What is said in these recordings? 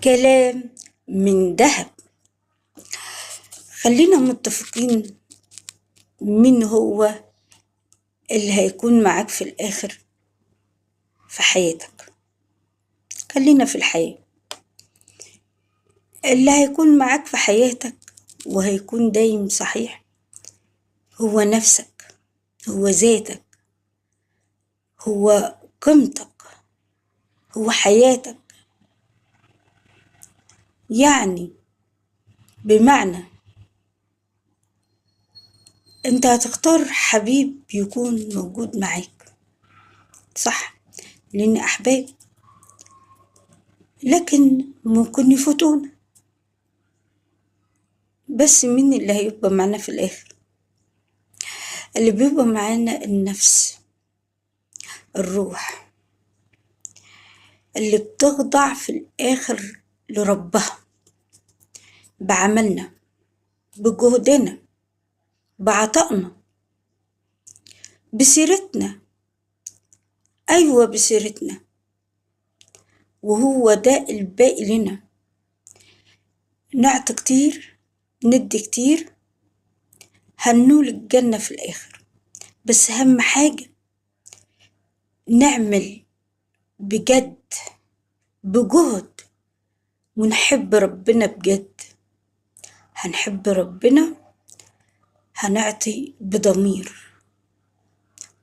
كلام من ذهب. خلينا متفقين مين هو اللي هيكون معاك في الآخر في حياتك. خلينا في الحياة. اللي هيكون معاك في حياتك وهيكون دايم صحيح هو نفسك، هو ذاتك، هو قيمتك، هو حياتك. يعني بمعنى انت هتختار حبيب يكون موجود معاك، صح؟ لان احباب لكن ممكن يفوتون. بس مين اللي هيبقى معنا في الاخر؟ اللي بيبقى معانا النفس، الروح اللي بتخضع في الاخر لربها بعملنا، بجهدنا، بعطائنا، بسيرتنا. ايوه بسيرتنا. وهو ده الباقي لنا. نعطي كتير، ندي كتير، هنول الجنة في الآخر. بس أهم حاجة نعمل بجد، بجهد، ونحب ربنا بجد. هنحب ربنا، هنعطي بضمير،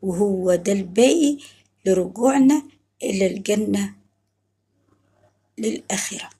وهو ده الباقي لرجوعنا إلى الجنة للآخرة.